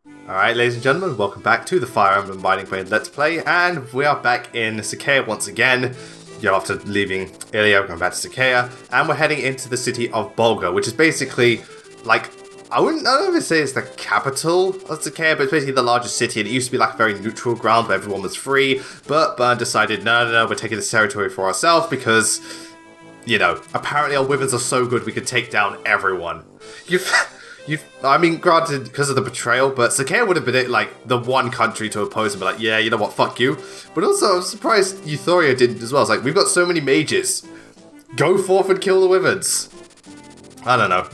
Alright, ladies and gentlemen, welcome back to the Fire Emblem Binding Blade Let's Play, and we are back in Sacae once again. After leaving Ilia, we're going back to Sacae, and we're heading into the city of Bulgar, which is basically, like, I don't know if say it's the capital of Sacae, but it's basically the largest city, and it used to be like a very neutral ground where everyone was free, but Byrne decided, no, we're taking this territory for ourselves because, you know, apparently our wyverns are so good we could take down everyone. I mean, granted, because of the betrayal, but Sacae would have been, like, the one country to oppose and be like, yeah, you know what, fuck you. But also, I'm surprised Euphoria didn't as well. It's like, we've got so many mages. Go forth and kill the wyverns. I don't know.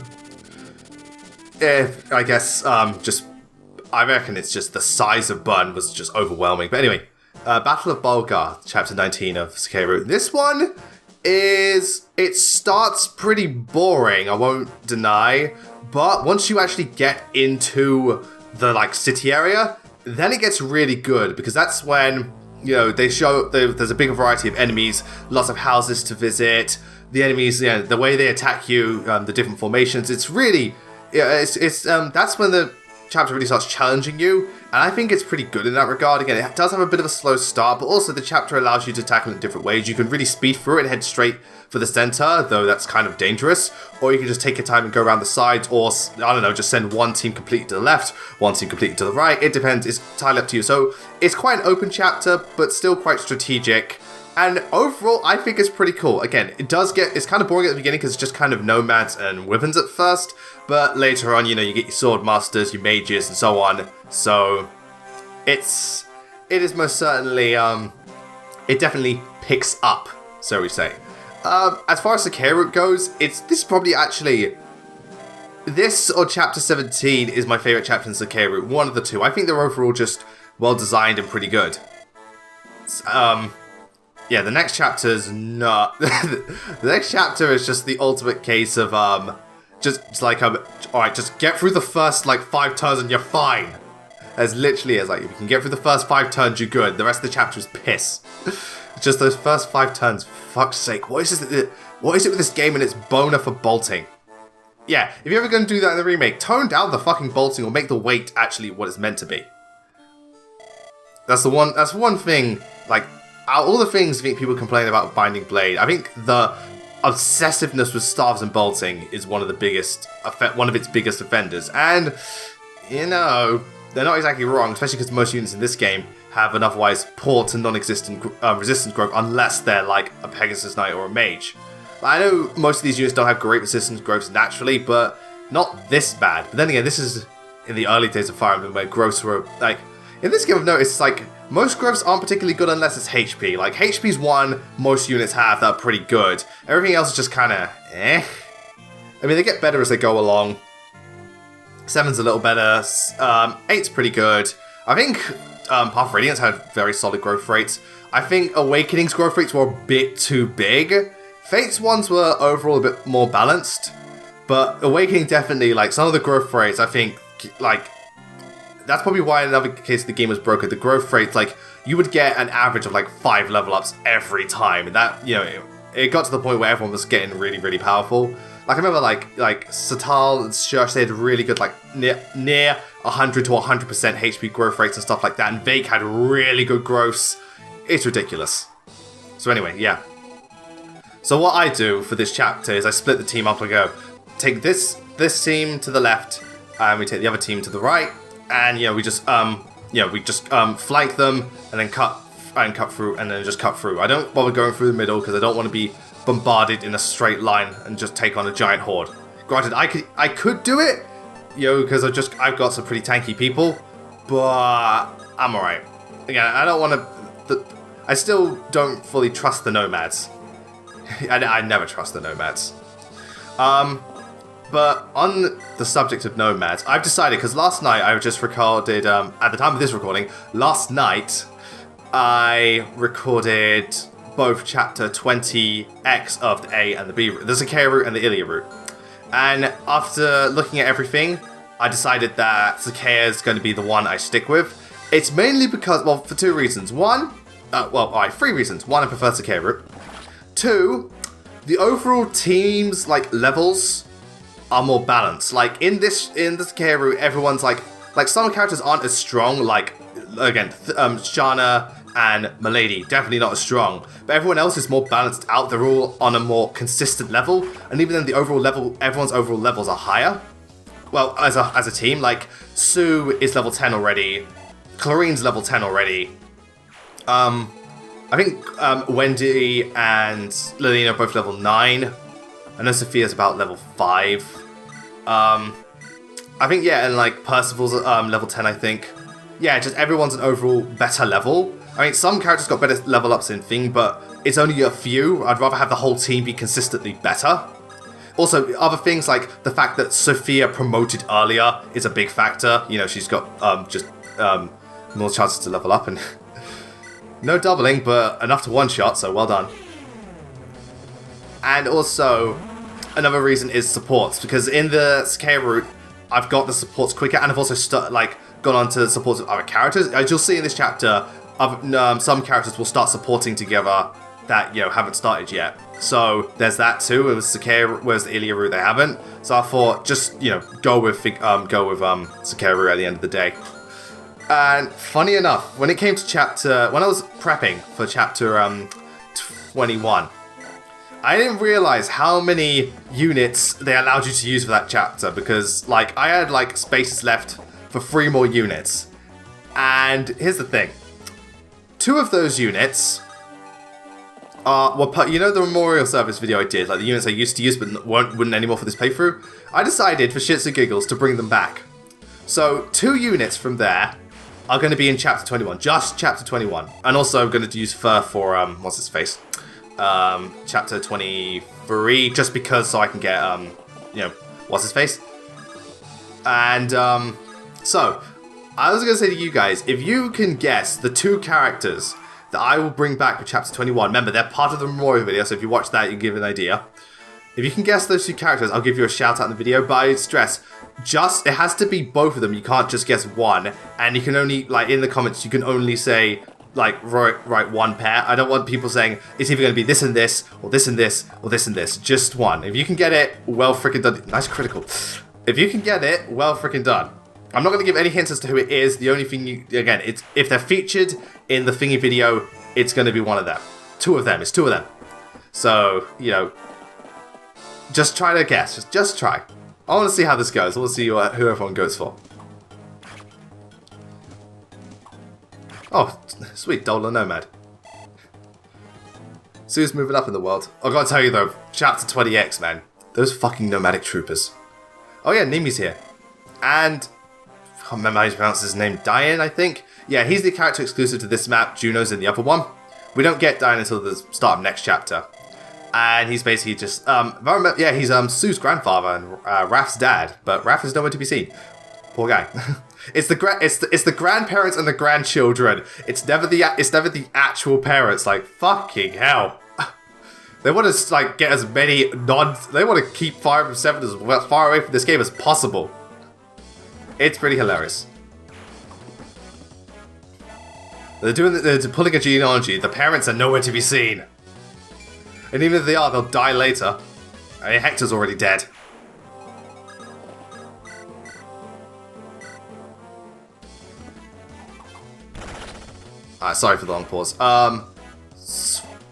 I guess, I reckon it's just the size of Bun was just overwhelming. But anyway, Battle of Bulgar, Chapter 19 of Sacae Route. This one it starts pretty boring, I won't deny. But once you actually get into the, like, city area, then it gets really good, because that's when, you know, they show there's a big variety of enemies, lots of houses to visit, the enemies, you know, the way they attack you, the different formations, it's really, that's when the chapter really starts challenging you, and I think it's pretty good in that regard. Again, it does have a bit of a slow start, but also the chapter allows you to tackle it in different ways. You can really speed through it and head straight for the center, though that's kind of dangerous, or you can just take your time and go around the sides, or, I don't know, just send one team completely to the left, one team completely to the right. It depends, it's entirely up to you. So it's quite an open chapter, but still quite strategic, and overall, I think it's pretty cool. Again, it's kind of boring at the beginning because it's just kind of nomads and wyverns at first, but later on, you know, you get your sword masters, your mages, and so on. So it is most certainly, it definitely picks up, so we say. As far as the Sacae route goes, this or Chapter 17 is my favorite chapter in Sacae route, one of the two. I think they're overall just well designed and pretty good. Yeah, the next chapter is not. The next chapter is just the ultimate case of alright, just get through the first, like, 5 turns and you're fine. As literally as, like, if you can get through the first 5 turns, you're good. The rest of the chapter is piss. Just those first 5 turns, for fuck's sake. What is it with this game and its boner for bolting? Yeah, if you're ever going to do that in the remake, tone down the fucking bolting or make the weight actually what it's meant to be. That's one thing, like, out of all the things I think people complain about Binding Blade, I think the obsessiveness with staves and bolting is one of its biggest offenders. And, you know, they're not exactly wrong, especially because most units in this game have an otherwise poor to non-existent resistance growth unless they're like a Pegasus Knight or a Mage. I know most of these units don't have great resistance growths naturally, but not this bad. But then again, this is in the early days of Fire Emblem where growths were, like, in this game I've noticed, like, most growths aren't particularly good unless it's HP. Like, HP's one most units have that are pretty good. Everything else is just kind of eh. I mean, they get better as they go along. 7's a little better. 8's pretty good. I think Path of Radiance had very solid growth rates. I think Awakening's growth rates were a bit too big. Fate's ones were overall a bit more balanced. But Awakening definitely, like, some of the growth rates, I think, like, that's probably why in another case the game was broken. The growth rates, like, you would get an average of like 5 level ups every time. And that, you know, it got to the point where everyone was getting really, really powerful. Like, I remember like Satal and Shursh, they had really good, like, near 100 to 100% HP growth rates and stuff like that. And Vake had really good growths. It's ridiculous. So anyway, yeah. So what I do for this chapter is I split the team up and go, take this team to the left, and we take the other team to the right. And, you know, we just flank them and then cut through and then just cut through. I don't bother going through the middle because I don't want to be bombarded in a straight line and just take on a giant horde. Granted, I could do it, you know, because I've got some pretty tanky people, but I'm alright. Again, I don't want to. I still don't fully trust the nomads. I never trust the nomads. But on the subject of nomads, I've decided, because last night I just recorded, at the time of this recording, last night I recorded both Chapter 20X of the A and the B route, the Sacae route and the Ilia route. And after looking at everything, I decided that Sacae is going to be the one I stick with. It's mainly because, well, for 2 reasons. 3 reasons. 1, I prefer Sacae route. 2, the overall team's, like, levels are more balanced. Like, in this Sacae route, everyone's, like, Like, some characters aren't as strong, like, again, Shana and Milady, definitely not as strong. But everyone else is more balanced out. They're all on a more consistent level. And even then, the overall level, everyone's overall levels are higher. Well, as a team, like, Sue is level 10 already. Chlorine's level 10 already. I think Wendy and Lilina are both level 9. I know Sophia's about level 5. I think, yeah, and like Percival's level 10, I think. Yeah, just everyone's an overall better level. I mean, some characters got better level ups in Thing, but it's only a few. I'd rather have the whole team be consistently better. Also, other things like the fact that Sophia promoted earlier is a big factor. You know, she's got more chances to level up, and no doubling, but enough to one-shot, so well done. And also, another reason is supports, because in the sacae route, I've got the supports quicker, and I've also gone on to supports of other characters. As you'll see in this chapter, some characters will start supporting together that, you know, haven't started yet. So there's that too. It was sacae, whereas the Ilia route they haven't. So I thought, just, you know, go with sacae route at the end of the day. And funny enough, when it came to when I was prepping for chapter 21, I didn't realize how many units they allowed you to use for that chapter, because, like, I had, like, spaces left for 3 more units. And here's the thing. 2 of those units you know the memorial service video I did, like the units I used to use but wouldn't anymore for this playthrough? I decided, for shits and giggles, to bring them back. So 2 units from there are going to be in chapter 21, just chapter 21. And also I'm going to use Fur for, what's his face? Chapter 23, just because, so I can get, you know, what's his face? And, so, I was going to say to you guys, if you can guess the 2 characters that I will bring back for chapter 21, remember, they're part of the memorial video, so if you watch that, you can give an idea. If you can guess those 2 characters, I'll give you a shout out in the video, but I stress, it has to be both of them, you can't just guess one, and you can only, like, in the comments, you can only say, like, write one pair. I don't want people saying, it's either going to be this and this, or this and this, or this and this. Just one. If you can get it, well freaking done. Nice critical. If you can get it, well freaking done. I'm not going to give any hints as to who it is. The only thing again, it's if they're featured in the thingy video, it's going to be one of them. 2 of them. It's 2 of them. So, you know, just try to guess. Just try. I want to see how this goes. I want to see who everyone goes for. Oh, sweet, Dola Nomad. Sue's moving up in the world. I've got to tell you though, chapter 20X, man. Those fucking nomadic troopers. Oh yeah, Nimi's here. And, I can't remember how you pronounce his name, Diane, I think? Yeah, he's the character exclusive to this map, Juno's in the other one. We don't get Diane until the start of next chapter. And he's basically just, he's Sue's grandfather and Raph's dad, but Raph is nowhere to be seen. Poor guy. It's the grandparents and the grandchildren. It's never the actual parents. Like, fucking hell. They want to, like, get as many they want to keep Fire Emblem 7 as far away from this game as possible. It's pretty hilarious. They're pulling a genealogy. The parents are nowhere to be seen. And even if they are, they'll die later. I mean, Hector's already dead. Sorry for the long pause.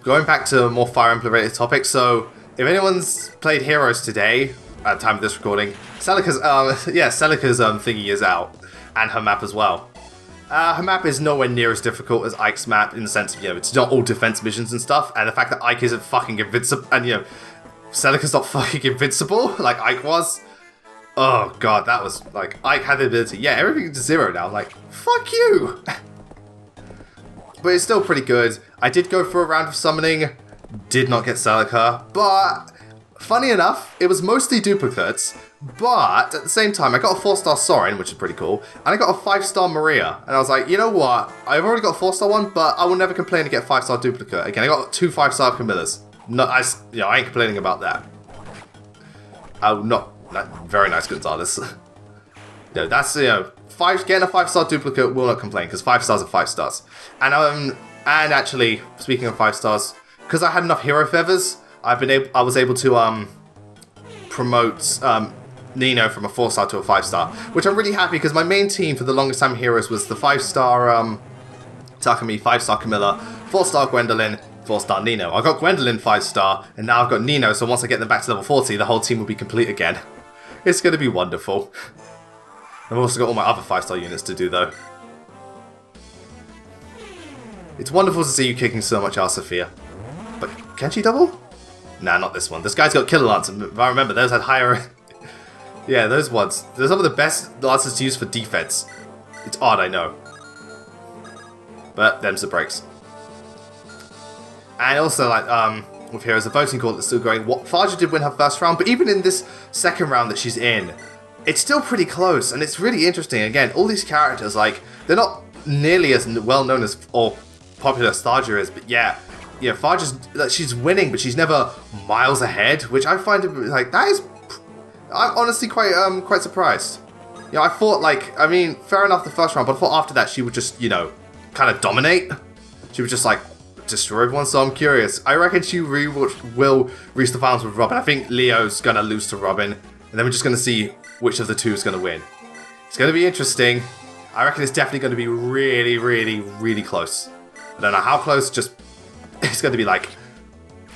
Going back to more Fire Emblem related topics. So, if anyone's played Heroes today, at the time of this recording, Celica's thingy is out, and her map as well. Her map is nowhere near as difficult as Ike's map in the sense of, you know, it's not all defense missions and stuff, and the fact that Ike isn't fucking invincible, and, you know, Celica's not fucking invincible like Ike was. Oh god, that was, like, Ike had the ability. Yeah, everything's 0 now. Like, fuck you! But it's still pretty good. I did go for a round of summoning, did not get Celica, but funny enough, it was mostly duplicates, but at the same time, I got a 4-star Soren, which is pretty cool, and I got a 5-star Maria, and I was like, you know what, I've already got a 4-star one, but I will never complain to get a 5-star duplicate. Again, I got 2 5-star Camillas. I ain't complaining about that. Very nice Gonzalez. That's, getting a 5-star duplicate will not complain, because 5 stars are 5 stars. And actually, speaking of 5 stars, because I had enough hero feathers, I was able to promote Nino from a 4-star to a 5-star, which I'm really happy because my main team for the longest time Heroes was the 5-star Takumi, 5-star Camilla, 4-star Gwendolyn, 4-star Nino. I got Gwendolyn 5-star, and now I've got Nino, so once I get them back to level 40, the whole team will be complete again. It's going to be wonderful. I've also got all my other 5-star units to do, though. It's wonderful to see you kicking so much ass, Sophia. But can she double? Nah, not this one. This guy's got Killer Lance, and if I remember, those had higher... yeah, those ones. They're some of the best lances to use for defense. It's odd, I know. But them's the breaks. And also, like, with Heroes, the voting call that's still going. Faja did win her first round, but even in this second round that she's in, it's still pretty close, and it's really interesting. Again, all these characters, like, they're not nearly as well known as or popular as Faja is, but yeah, Faja's like, she's winning, but she's never miles ahead, which I find like that is. I'm honestly quite surprised. You know, I thought like, I mean, fair enough the first round, but I thought after that she would just, you know, kind of dominate. She would just like destroy everyone. So I'm curious. I reckon she will reach the finals with Robin. I think Leo's gonna lose to Robin, and then we're just gonna see which of the two is gonna win. It's gonna be interesting. I reckon it's definitely gonna be really, really, really close. I don't know how close. Just it's gonna be like,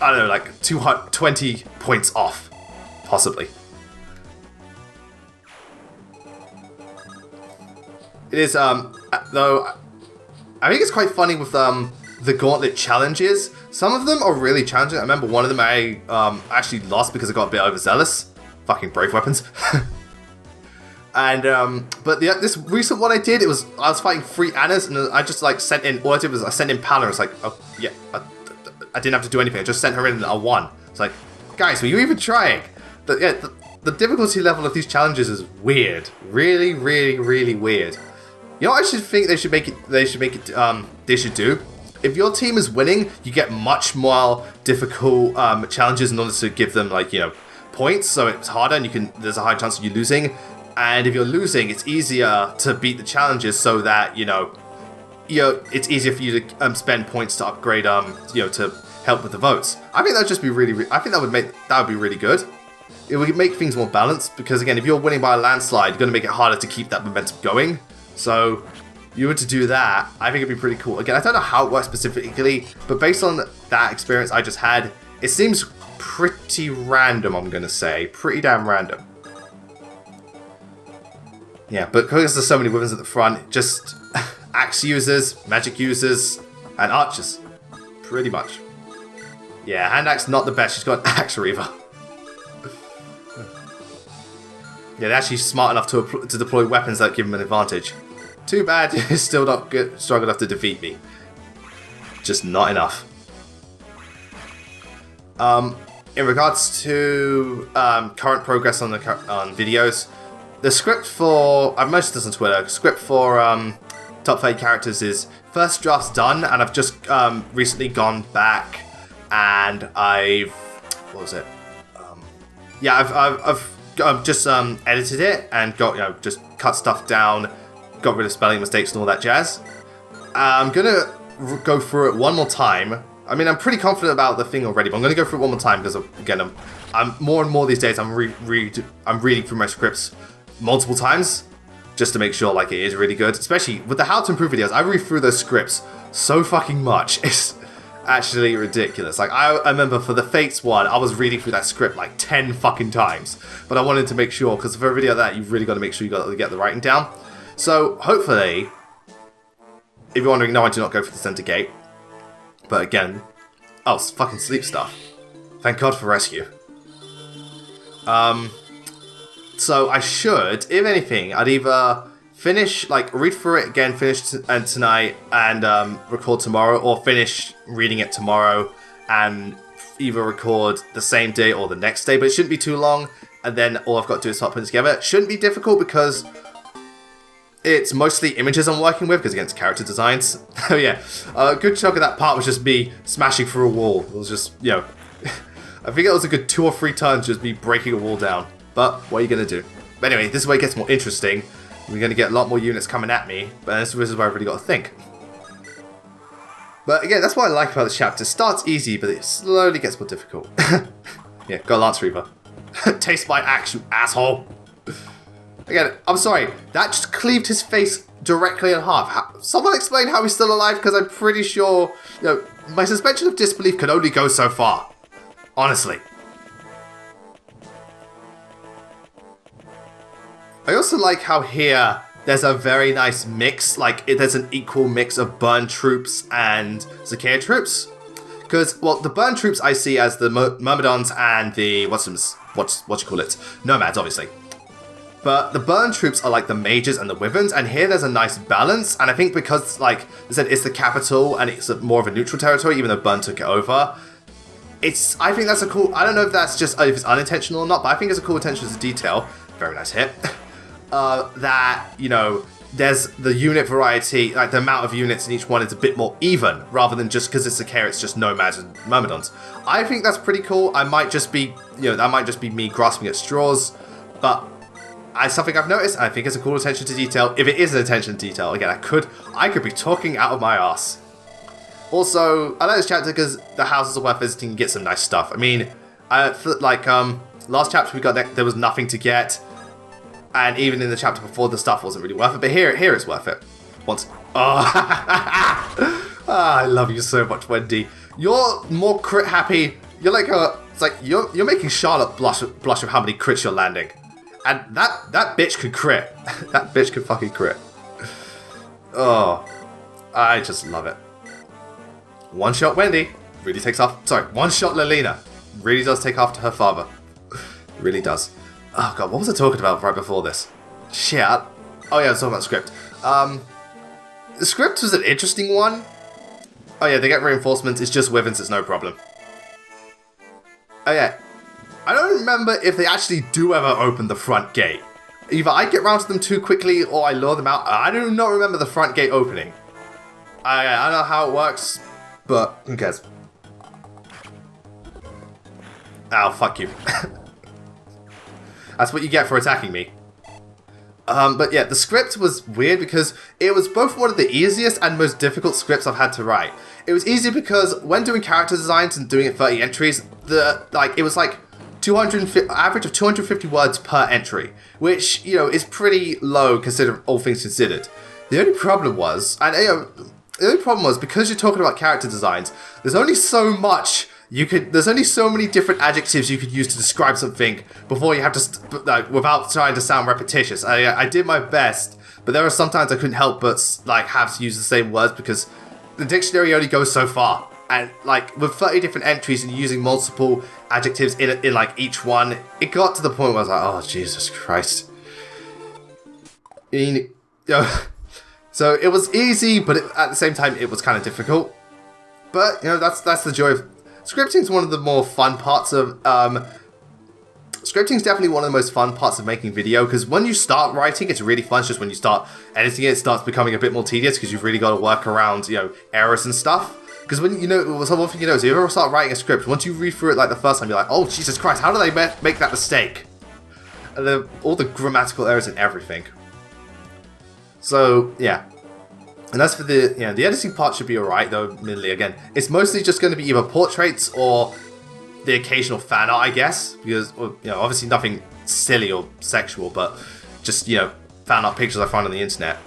I don't know, like 220 points off, possibly. It is, though, I think it's quite funny with the Gauntlet challenges. Some of them are really challenging. I remember one of them I actually lost because I got a bit overzealous. Fucking brave weapons. And, but this recent one I did, I was fighting 3 Annas, and I just, like, sent in, all I did was I sent in Pala, and it's like, oh, yeah, I didn't have to do anything. I just sent her in and I won. It's like, guys, were you even trying? The difficulty level of these challenges is weird. Really, really, really weird. You know what I should think they should do? If your team is winning, you get much more difficult challenges in order to give them, like, you know, points, so it's harder and there's a high chance of you losing. And if you're losing, it's easier to beat the challenges so that, you know, it's easier for you to spend points to upgrade, you know, to help with the votes. I think that'd just be really, I think that would be really good. It would make things more balanced because, again, if you're winning by a landslide, you're going to make it harder to keep that momentum going. So, you were to do that, I think it'd be pretty cool. Again, I don't know how it works specifically, but based on that experience I just had, it seems pretty random, I'm going to say. Pretty damn random. Yeah, but because there's so many weapons at the front, just axe users, magic users, and archers. Pretty much. Yeah, hand axe not the best. She's got an axe reaver. Yeah, they're actually smart enough to deploy weapons that give them an advantage. Too bad you're still not strong enough to defeat me. Just not enough. In regards to current progress on videos, the script for, I've mentioned this on Twitter, script for top 30 characters is first draft's done, and I've just recently gone back and what was it? I've just edited it and got, you know, just cut stuff down, got rid of spelling mistakes and all that jazz. I'm gonna go through it one more time. I mean, I'm pretty confident about the thing already, but I'm gonna go through it one more time because, again, I'm more and more these days. I'm reading through my scripts multiple times just to make sure, like, it is really good. Especially with the how to improve videos, I read through those scripts so fucking much. It's actually ridiculous. Like, I remember for the Fates one, I was reading through that script like 10 fucking times, but I wanted to make sure, because for a video like that, you've really got to make sure you got to get the writing down. So hopefully, if you're wondering, no, I do not go for the center gate. But again, oh, it's fucking sleep stuff. Thank God for rescue. So I should, if anything, I'd either finish, like, read through it again, finish tonight, and record tomorrow, or finish reading it tomorrow, and either record the same day or the next day, but it shouldn't be too long, and then all I've got to do is start putting it together. It shouldn't be difficult because it's mostly images I'm working with, because again, it's character designs. Oh yeah, a good chunk of that part was just me smashing through a wall. It was just, you know, I think it was a good 2 or 3 turns just me breaking a wall down. But what are you going to do? But anyway, this is where it gets more interesting. We're going to get a lot more units coming at me, but this is where I've really got to think. But again, that's what I like about this chapter. It starts easy, but it slowly gets more difficult. Yeah, got a Lance Reaver. Taste my axe, you asshole. Again, I'm sorry, that just cleaved his face directly in half. Someone explain how he's still alive, because I'm pretty sure, you know, my suspension of disbelief can only go so far. Honestly. I also like how here there's a very nice mix, like there's an equal mix of burn troops and sacae troops. Because, well, the burn troops I see as the myrmidons and the, nomads, obviously. But the burn troops are like the mages and the wyverns, and here there's a nice balance, and I think because, like I said, it's the capital and it's more of a neutral territory, even though burn took it over, I think that's a cool, I don't know if that's just, if it's unintentional or not, but I think it's a cool attention to detail, very nice hit, that, you know, there's the unit variety, like the amount of units in each one is a bit more even, rather than just because it's a care, it's just nomads and myrmidons. I think that's pretty cool. I might just be, you know, that might just be me grasping at straws, but it's something I've noticed, and I think it's a cool attention to detail. If it is an attention to detail, again, I could be talking out of my ass. Also, I like this chapter because the houses are worth visiting and get some nice stuff. I mean, last chapter we got there was nothing to get, and even in the chapter before, the stuff wasn't really worth it. But here it's worth it. I love you so much, Wendy. You're more crit happy. You're like it's like you're making Charlotte blush with how many crits you're landing, and that bitch could crit. That bitch could fucking crit. Oh, I just love it. One shot Wendy really takes off. Sorry, one shot Lelina really does take after her father. Really does. Oh god, what was I talking about right before this? Shit. Oh yeah, I was talking about script. The script was an interesting one. Oh yeah, they get reinforcements. It's just wyverns. It's no problem. Oh yeah, I don't remember if they actually do ever open the front gate. Either I get round to them too quickly or I lure them out. I do not remember the front gate opening. I don't know how it works, but who cares? Ow, fuck you. That's what you get for attacking me. But yeah, the script was weird because it was both one of the easiest and most difficult scripts I've had to write. It was easy because when doing character designs and doing it 30 entries, it was like 250, average of 250 words per entry, which, you know, is pretty low considering all things considered. The only problem was, because you're talking about character designs, there's only so much there's only so many different adjectives you could use to describe something before you have to, without trying to sound repetitious. I did my best, but there are sometimes I couldn't help but, have to use the same words because the dictionary only goes so far. And, with 30 different entries and using multiple adjectives in each one, it got to the point where I was like, oh, Jesus Christ. I mean, you know, so it was easy, but at the same time, it was kind of difficult. But, you know, that's the joy of... Scripting is one of the more fun parts of... Scripting is definitely one of the most fun parts of making video, because when you start writing, it's really fun. It's just when you start editing it starts becoming a bit more tedious, because you've really got to work around, you know, errors and stuff. Because when, you know, one thing you know is if you ever start writing a script, once you read through it the first time, you're like, oh, Jesus Christ, how did I make that mistake? And all the grammatical errors and everything. So, yeah. And as for the editing part should be alright, though, admittedly, again, it's mostly just going to be either portraits or the occasional fan art, I guess, because, you know, obviously nothing silly or sexual, but just, you know, fan art pictures I find on the internet.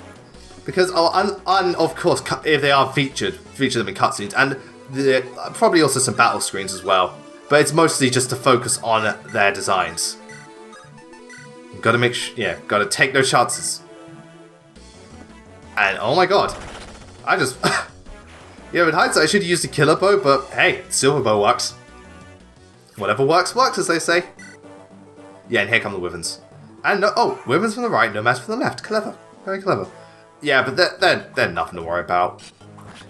Because, of course, if they are feature them in cutscenes, and probably also some battle screens as well, but it's mostly just to focus on their designs. Gotta take no chances. And oh my god, I just... you know, in hindsight I should have used a killer bow, but hey, silver bow works. Whatever works, as they say. Yeah, and here come the wyverns. And wyverns from the right, nomads from the left. Clever. Very clever. Yeah, but they're nothing to worry about.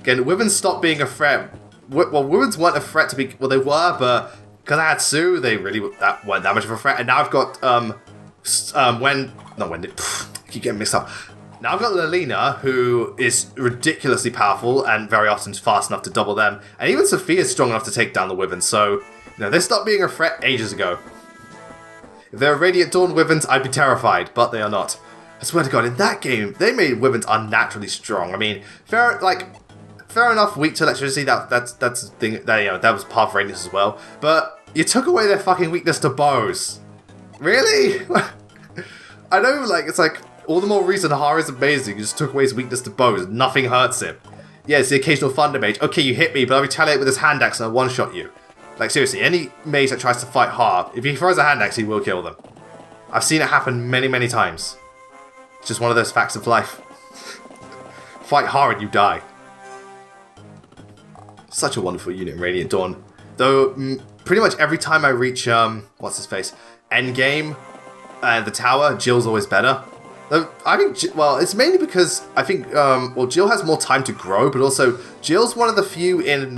Again, wyverns stopped being a threat. Well, wyverns weren't a threat to be... Well, they were, but because I had Sue, they really weren't that much of a threat. And now I've got, I keep getting mixed up. Now I've got Lelina, who is ridiculously powerful and very often fast enough to double them. And even Sophia's strong enough to take down the wyverns, so, you know, they stopped being a threat ages ago. If they were Radiant Dawn wyverns, I'd be terrified, but they are not. I swear to god, in that game, they made wyverns unnaturally strong. I mean, fair enough, weak to electricity, that's the thing, that was part of Radiance as well. But you took away their fucking weakness to bows. Really? I know, like, it's like, all the more reason Hara's amazing. You just took away his weakness to bows. Nothing hurts him. Yeah, it's the occasional thunder mage. Okay, you hit me, but I'll retaliate with his hand axe and I'll one-shot you. Like, seriously, any mage that tries to fight Hara, if he throws a hand axe, he will kill them. I've seen it happen many, many times. It's just one of those facts of life. Fight Hara and you die. Such a wonderful unit in Radiant Dawn. Though, pretty much every time I reach, what's his face? Endgame, the tower, Jill's always better. Though, I think, well, it's mainly because I think, well, Jill has more time to grow, but also, Jill's one of the few in,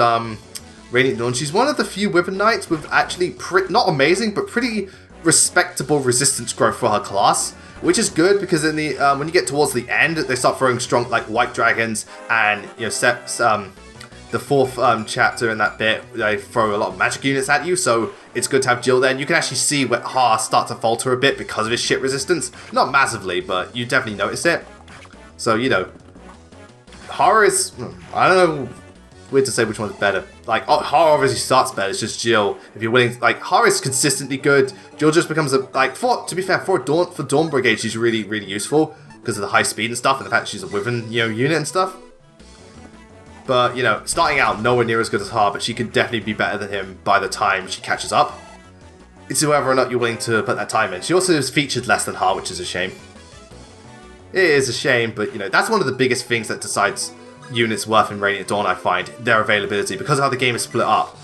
Radiant Dawn. She's one of the few Wyvern Knights with actually, not amazing, but pretty respectable resistance growth for her class. Which is good, because in the, when you get towards the end, they start throwing strong, like, white dragons, and, you know, the fourth chapter in that bit, they throw a lot of magic units at you, so it's good to have Jill there. And you can actually see where Hara start to falter a bit because of his shit resistance. Not massively, but you definitely notice it. So, you know, Hara is, I don't know, weird to say which one's better. Like, Hara obviously starts better, it's just Jill. If you're willing, like, Hara is consistently good. Jill just becomes a, like, to be fair, for Dawn Brigade, she's really, really useful because of the high speed and stuff, and the fact that she's a Wyvern, you know, unit and stuff. But, you know, starting out, nowhere near as good as Hara, but she could definitely be better than him by the time she catches up. It's whether or not you're willing to put that time in. She also is featured less than Hara, which is a shame. It is a shame, but, you know, that's one of the biggest things that decides units' worth in Radiant Dawn, I find, their availability, because of how the game is split up.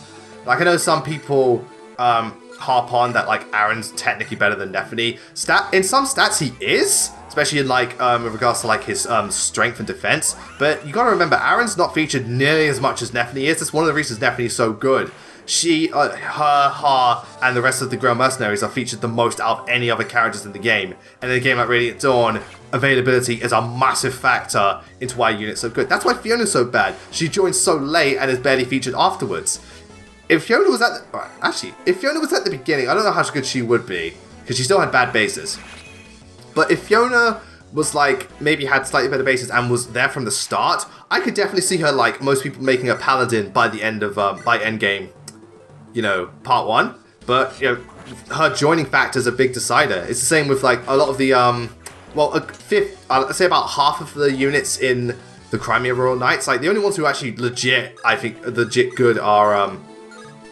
Like, I know some people harp on that, like, Aaron's technically better than Nephany. In some stats, he is, especially in, like, with regards to, like, his strength and defense. But you gotta remember, Aaron's not featured nearly as much as Nephany is. That's one of the reasons Nephany is so good. She, her, and the rest of the Grail Mercenaries are featured the most out of any other characters in the game. And in a game like Radiant Dawn, availability is a massive factor into why units are so good. That's why Fiona's so bad. She joined so late and is barely featured afterwards. If Fiona was at the, actually, if Fiona was at the beginning, I don't know how good she would be, because she still had bad bases. But if Fiona was like, maybe had slightly better bases and was there from the start, I could definitely see her, like most people, making a paladin by the end of, by endgame, you know, part 1. But, you know, her joining factor is a big decider. It's the same with, like, a lot of the, well, I'd say about half of the units in the Crimea Royal Knights, like, the only ones who are actually legit, I think, legit good are,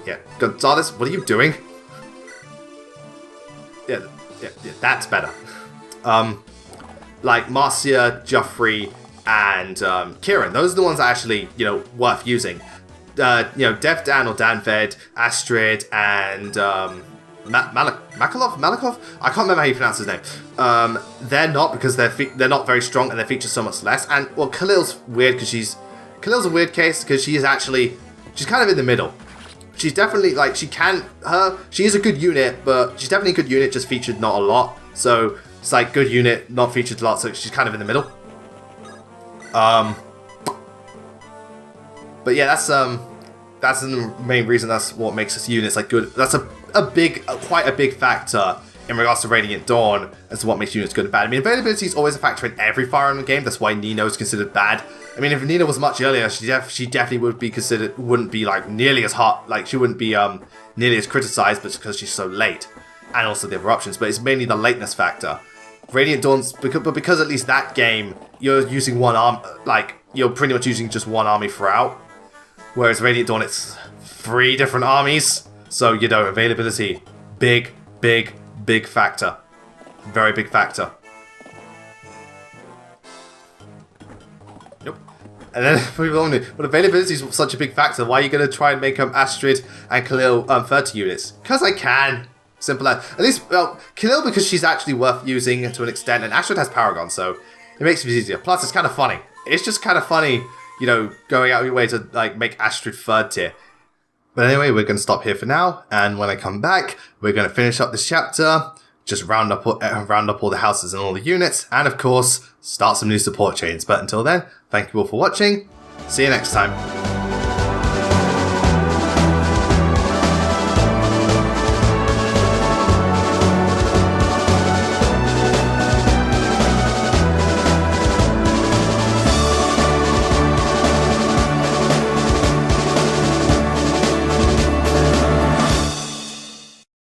yeah, Gonzalez, what are you doing? Yeah, that's better. Like Marcia, Joffrey, and Kieran. Those are the ones that are actually, you know, worth using. You know, Dev Dan or Danved, Astrid, and Malikov? I can't remember how you pronounce his name. They're not, because they're not very strong and they feature so much less. And, well, Khalil's weird because Khalil's a weird case because she's kind of in the middle. She's definitely, like, she is a good unit, but she's definitely a good unit, just featured not a lot. So it's like good unit, not featured a lot, so she's kind of in the middle. But yeah, that's the main reason. That's what makes this units like good. That's quite a big factor in regards to Radiant Dawn as to what makes units good and bad. I mean, availability is always a factor in every Fire Emblem game. That's why Nino is considered bad. I mean, if Nina was much earlier, she definitely would be considered, wouldn't be like nearly as hot, like she wouldn't be nearly as criticized, but because she's so late, and also the other options. But it's mainly the lateness factor. Radiant Dawn's, because at least that game, you're using one arm, like you're pretty much using just one army throughout. Whereas Radiant Dawn, it's 3 different armies, so you know, availability, big factor, very big factor. And then people wonder, but availability is such a big factor. Why are you going to try and make Astrid and Khalil 30 units? Because I can. Simple as. At least, well, Khalil because she's actually worth using to an extent, and Astrid has Paragon, so it makes it easier. Plus, it's kind of funny. It's just kind of funny, you know, going out of your way to like make Astrid 3rd tier. But anyway, we're going to stop here for now, and when I come back, we're going to finish up this chapter, just round up all the houses and all the units, and of course, start some new support chains. But until then, thank you all for watching. See you next time.